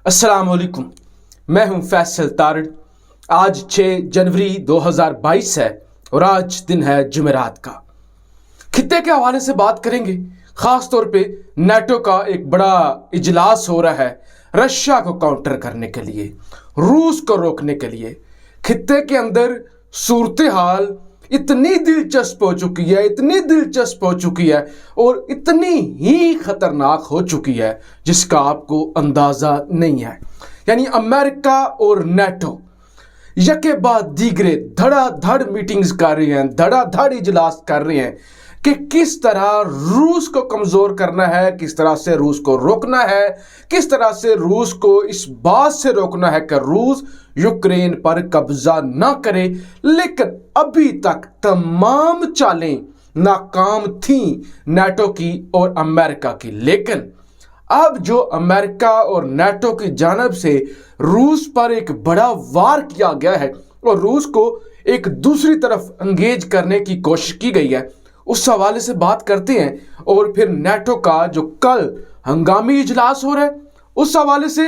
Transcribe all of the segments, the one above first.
अस्सलाम वालेकुम। मैं हूं फैसल तारड़। आज 6 जनवरी 2022 है और आज दिन है जुमेरात का। खित्ते के हवाले से बात करेंगे। खास तौर पे नेटो का एक बड़ा इजलास हो रहा है रशिया को काउंटर करने के लिए, रूस को रोकने के लिए। खित्ते के अंदर सूरत हाल इतनी दिलचस्प हो चुकी है, इतनी दिलचस्प हो चुकी है और इतनी ही खतरनाक हो चुकी है जिसका आपको अंदाजा नहीं है। यानी अमेरिका और नेटो यके बाद दीगरे धड़ाधड़ मीटिंग्स कर रहे हैं, धड़ाधड़ इजलास कर रहे हैं कि किस तरह रूस को कमजोर करना है, किस तरह से रूस को रोकना है, किस तरह से रूस को इस बात से रोकना है कि रूस यूक्रेन पर कब्जा ना करे। लेकिन अभी तक तमाम चालें नाकाम थी नेटो की और अमेरिका की। लेकिन अब जो अमेरिका और नेटो की जानब से रूस पर एक बड़ा वार किया गया है और रूस को एक दूसरी तरफ एंगेज करने की कोशिश की गई है, उस हवाले से बात करते हैं। और फिर नेटो का जो कल हंगामी इजलास हो रहा है उस हवाले से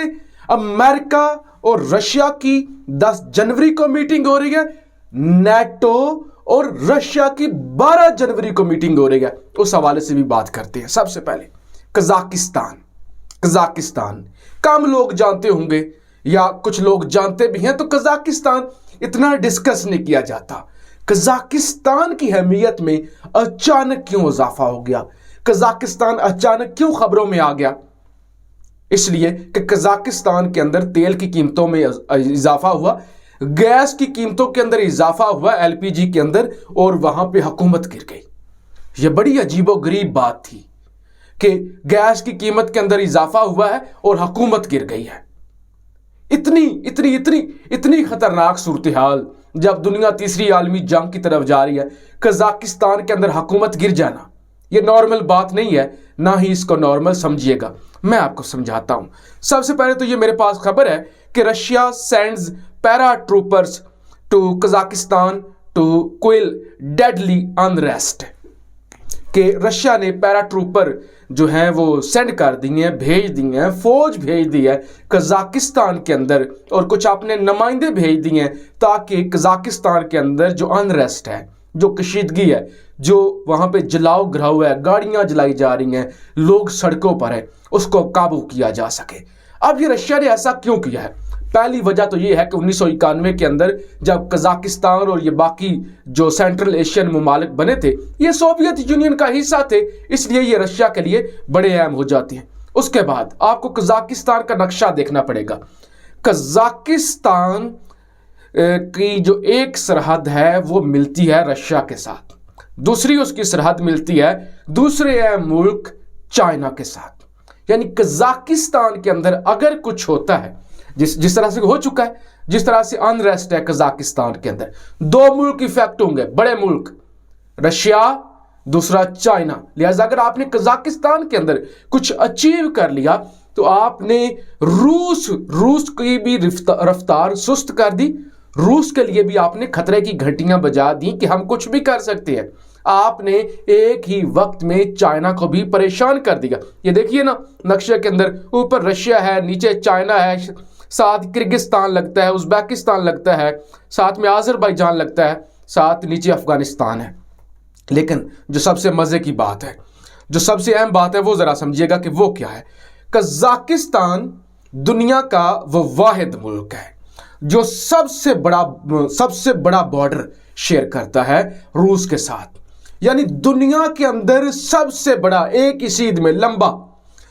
अमेरिका और रशिया की 10 जनवरी को मीटिंग हो रही है, नेटो और रशिया की 12 जनवरी को मीटिंग हो रही है, उस हवाले से भी बात करते हैं। सबसे पहले कजाकिस्तान कम लोग जानते होंगे या कुछ लोग जानते भी हैं, तो कजाकिस्तान इतना डिस्कस नहीं किया जाता। कजाकिस्तान की अहमियत में अचानक क्यों इजाफा हो गया, कजाकिस्तान अचानक क्यों खबरों में आ गया? इसलिए कि कजाकिस्तान के अंदर तेल की कीमतों में इजाफा हुआ, गैस की कीमतों के अंदर इजाफा हुआ, एलपीजी के अंदर, और वहां पे हुकूमत गिर गई। यह बड़ी अजीबोगरीब बात थी कि गैस की कीमत के अंदर इजाफा हुआ है और हुकूमत गिर गई है। इतनी इतनी इतनी इतनी खतरनाक सूरत हाल जब दुनिया तीसरी आलमी जंग की तरफ जा रही है, कजाकिस्तान के अंदर हुकूमत गिर जाना यह नॉर्मल बात नहीं है, ना ही इसको नॉर्मल समझिएगा। मैं आपको समझाता हूं। सबसे पहले तो ये मेरे पास खबर है कि Russia sends paratroopers to Kazakhstan to quell deadly unrest. कि रशिया ने पैरा ट्रूपर जो हैं वो सेंड कर दिए हैं, भेज दिए हैं, फौज भेज दी है कजाकिस्तान के अंदर, और कुछ अपने नुमाइंदे भेज दिए हैं ताकि कजाकिस्तान के अंदर जो अनरेस्ट है, जो कशीदगी है, जो वहाँ पे जलाओ घराव है, गाड़ियाँ जलाई जा रही हैं, लोग सड़कों पर है, उसको काबू किया जा सके। अब ये रशिया ने ऐसा क्यों किया है? पहली वजह तो ये है कि 1991 के अंदर जब कजाकिस्तान और ये बाकी जो सेंट्रल एशियन ममालिक बने थे, ये सोवियत यूनियन का हिस्सा थे, इसलिए ये रशिया के लिए बड़े अहम हो जाते हैं। उसके बाद आपको कजाकिस्तान का नक्शा देखना पड़ेगा। कजाकिस्तान की जो एक सरहद है वो मिलती है रशिया के साथ, दूसरी उसकी सरहद मिलती है दूसरे अहम मुल्क चाइना के साथ। यानी कजाकिस्तान के अंदर अगर कुछ होता है, जिस तरह से हो चुका है, जिस तरह से अनरेस्ट है कजाकिस्तान के अंदर, दो मुल्क इफेक्ट होंगे, बड़े मुल्क, रशिया दूसरा चाइना। लिहाजा अगर आपने कजाकिस्तान के अंदर कुछ अचीव कर लिया तो आपने रूस की भी रफ्तार सुस्त कर दी, रूस के लिए भी आपने खतरे की घंटियां बजा दी कि हम कुछ भी कर सकते हैं। आपने एक ही वक्त में चाइना को भी परेशान कर दिया। ये देखिए ना, नक्शे के अंदर ऊपर रशिया है, नीचे चाइना है, साथ किर्गिस्तान लगता है, उज्बेकिस्तान लगता है, साथ में आज़रबाईजान लगता है, साथ नीचे अफगानिस्तान है। लेकिन जो सबसे मजे की बात है, जो सबसे अहम बात है, वो जरा समझिएगा कि वो क्या है। कजाकिस्तान दुनिया का वो वाहिद मुल्क है जो सबसे बड़ा बॉर्डर शेयर करता है रूस के साथ। यानी दुनिया के अंदर सबसे बड़ा, एक ही सीध में लंबा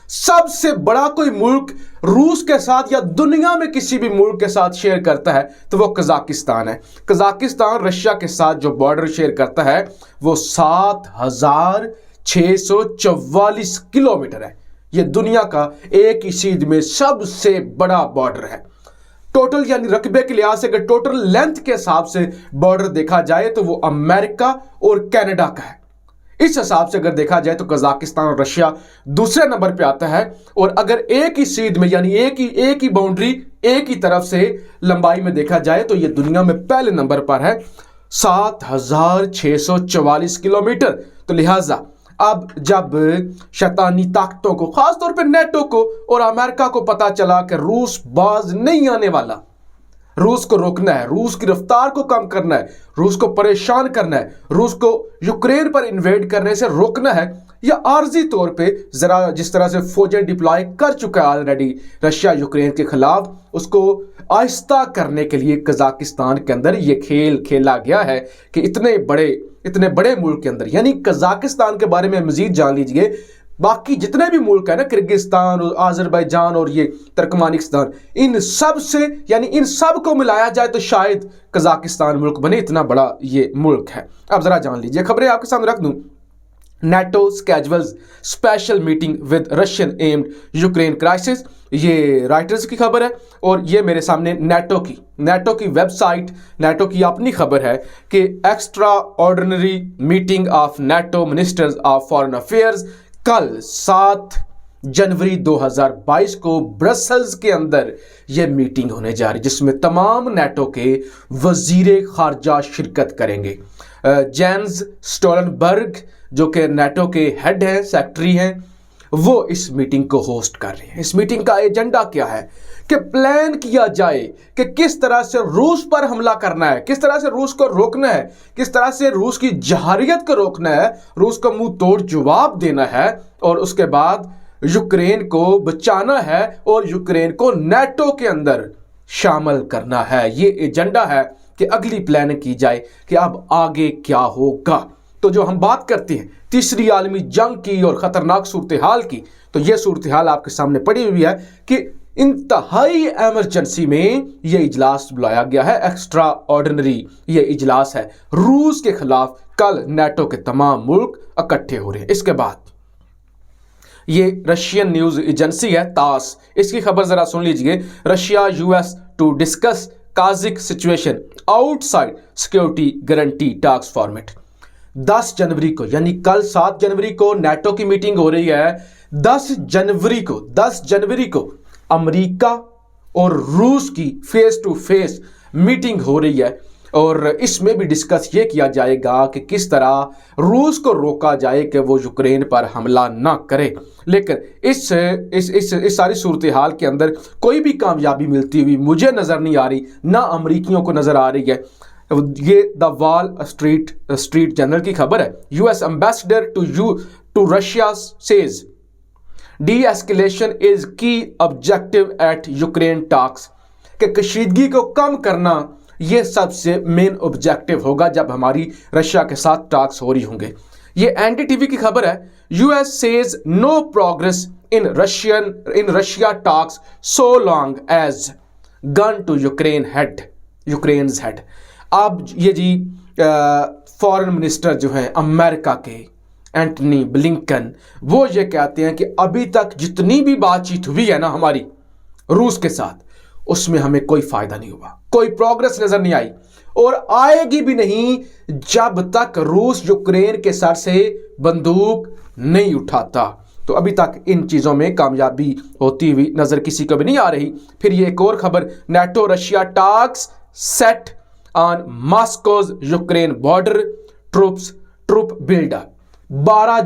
सबसे बड़ा कोई मुल्क रूस के साथ या दुनिया में किसी भी मुल्क के साथ शेयर करता है तो वो कजाकिस्तान है। कजाकिस्तान रशिया के साथ जो बॉर्डर शेयर करता है वो 7644 किलोमीटर है। ये दुनिया का एक ही सीध में सबसे बड़ा बॉर्डर है। टोटल यानी रकबे के लिहाज से अगर टोटल लेंथ के हिसाब से बॉर्डर देखा जाए तो वो अमेरिका और कनाडा का है। इस हिसाब से अगर देखा जाए तो कजाकिस्तान और रशिया दूसरे नंबर पे आता है। और अगर एक ही सीध में यानी एक ही बाउंड्री एक ही तरफ से लंबाई में देखा जाए तो ये दुनिया में पहले नंबर पर है, 7644 किलोमीटर। तो लिहाजा अब जब शैतानी ताकतों को, खासतौर पर नेटो को और अमेरिका को पता चला कि रूस बाज नहीं आने वाला, रूस को रोकना है, रूस की रफ्तार को कम करना है, रूस को परेशान करना है, रूस को यूक्रेन पर इन्वेड करने से रोकना है, या आर्जी तौर पे जरा जिस तरह से फौजें डिप्लॉय कर चुका है ऑलरेडी रशिया यूक्रेन के खिलाफ, उसको आहिस्ता करने के लिए कजाकिस्तान के अंदर ये खेल खेला गया है कि इतने बड़े मुल्क के अंदर, यानी कजाकिस्तान के बारे में मजीद जान लीजिए, बाकी जितने भी मुल्क है ना, किर्गिस्तान और आज़रबाईजान और ये तुर्कमेनिस्तान, इन सब से, यानी इन सब को मिलाया जाए तो शायद कजाकिस्तान मुल्क बने, इतना बड़ा ये मुल्क है। अब जरा जान लीजिए, खबरें आपके सामने रख दूं। NATO schedules special meeting with Russian aimed Ukraine crisis, ये राइटर्स की खबर है और ये मेरे सामने नेटो की वेबसाइट, नेटो की अपनी खबर है कि extra ordinary meeting of NATO ministers of foreign affairs कल 7 जनवरी 2022 को ब्रसल्स के अंदर यह मीटिंग होने जा रही है, जिसमें तमाम नेटो के वजीर खारजा शिरकत करेंगे। जेन्स स्टोलनबर्ग जो कि नेटो के हेड हैं, सेक्रेटरी हैं, वो इस मीटिंग को होस्ट कर रहे हैं। इस मीटिंग का एजेंडा क्या है कि प्लान किया जाए कि किस तरह से रूस पर हमला करना है, किस तरह से रूस को रोकना है, किस तरह से रूस की जहारियत को रोकना है, रूस को मुंह तोड़ जवाब देना है और उसके बाद यूक्रेन को बचाना है और यूक्रेन को नेटो के अंदर शामिल करना है। ये एजेंडा है कि अगली प्लानिंग की जाए कि अब आगे क्या होगा। तो जो हम बात करते हैं तीसरी आलमी जंग की और ख़तरनाक सूरत हाल की, तो ये सूरत हाल आपके सामने पड़ी हुई है कि इंतहाई एमरजेंसी में ये इजलास बुलाया गया है, एक्स्ट्रा ऑर्डिनरी ये इजलास है। रूस के खिलाफ कल नेटो के तमाम मुल्क इकट्ठे हो रहे हैं। इसके बाद ये रशियन न्यूज़ एजेंसी है तास, इसकी खबर ज़रा सुन लीजिए। Russia US to discuss Kazakh situation outside security guarantee task format. 10 जनवरी को, यानी कल 7 जनवरी को नेटो की मीटिंग हो रही है। 10 जनवरी को अमेरिका और रूस की फेस टू फेस मीटिंग हो रही है और इसमें भी डिस्कस ये किया जाएगा कि किस तरह रूस को रोका जाए कि वो यूक्रेन पर हमला ना करे। लेकिन इस सारी सूरत हाल के अंदर कोई भी कामयाबी मिलती हुई मुझे नज़र नहीं आ रही, ना अमरीकियों को नज़र आ रही है। ये द वॉल स्ट्रीट जर्नल की खबर है। US ambassador to Russia says de-escalation is key objective at Ukraine talks, कि कशीदगी को कम करना ये सबसे मेन ऑब्जेक्टिव होगा जब हमारी रशिया के साथ टॉक्स हो रही होंगे। ये एनडीटीवी की खबर है। US says no progress in Russia talks so long as gun to Ukraine's head. अब ये जी फॉरेन मिनिस्टर जो हैं अमेरिका के एंटनी ब्लिंकन, वो ये कहते हैं कि अभी तक जितनी भी बातचीत हुई है ना हमारी रूस के साथ, उसमें हमें कोई फायदा नहीं हुआ, कोई प्रोग्रेस नजर नहीं आई और आएगी भी नहीं जब तक रूस यूक्रेन के सर से बंदूक नहीं उठाता। तो अभी तक इन चीज़ों में कामयाबी होती हुई नजर किसी को भी नहीं आ रही। फिर ये एक और खबर, NATO Russia talks set on Moscow's Ukraine border troop buildup. 12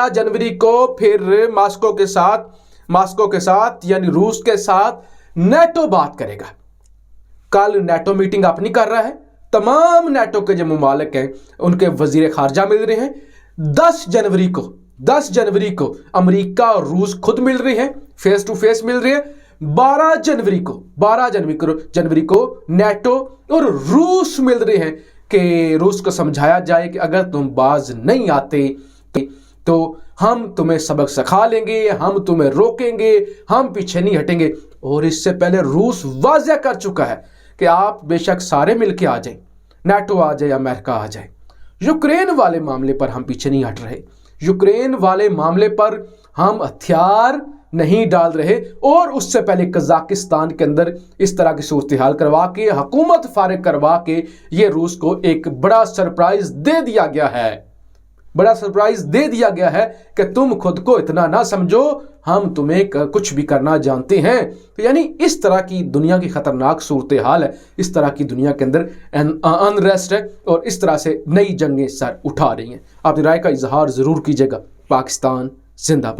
जनवरी को फिर मॉस्को के साथ यानी रूस के साथ नेटो बात करेगा। कल नेटो मीटिंग अपनी कर रहा है, तमाम नेटो के जो मुमालिक हैं उनके वजीर खारजा मिल रहे हैं। 10 जनवरी को अमेरिका और रूस खुद मिल रहे हैं, फेस टू फेस मिल रहे हैं। 12 जनवरी को नेटो और रूस मिल रहे हैं कि रूस को समझाया जाए कि अगर तुम बाज नहीं आते तो हम तुम्हें सबक सिखा लेंगे, हम तुम्हें रोकेंगे, हम पीछे नहीं हटेंगे। और इससे पहले रूस वाज़ेह कर चुका है कि आप बेशक सारे मिलके आ जाएं, नेटो आ जाए, अमेरिका आ जाए, यूक्रेन वाले मामले पर हम पीछे नहीं हट रहे, यूक्रेन वाले मामले पर हम हथियार नहीं डाल रहे। और उससे पहले कजाकिस्तान के अंदर इस तरह की सूरत हाल करवा के, हुकूमत फारिग करवा के ये रूस को एक बड़ा सरप्राइज दे दिया गया है। बड़ा सरप्राइज दे दिया गया है कि तुम खुद को इतना ना समझो, हम तुम्हें कुछ भी करना जानते हैं। तो यानी इस तरह की दुनिया की खतरनाक सूरत हाल है, इस तरह की दुनिया के अंदर अनरेस्ट है और इस तरह से नई जंगें सर उठा रही हैं। अपनी राय का इजहार ज़रूर कीजिएगा। पाकिस्तान जिंदाबाद।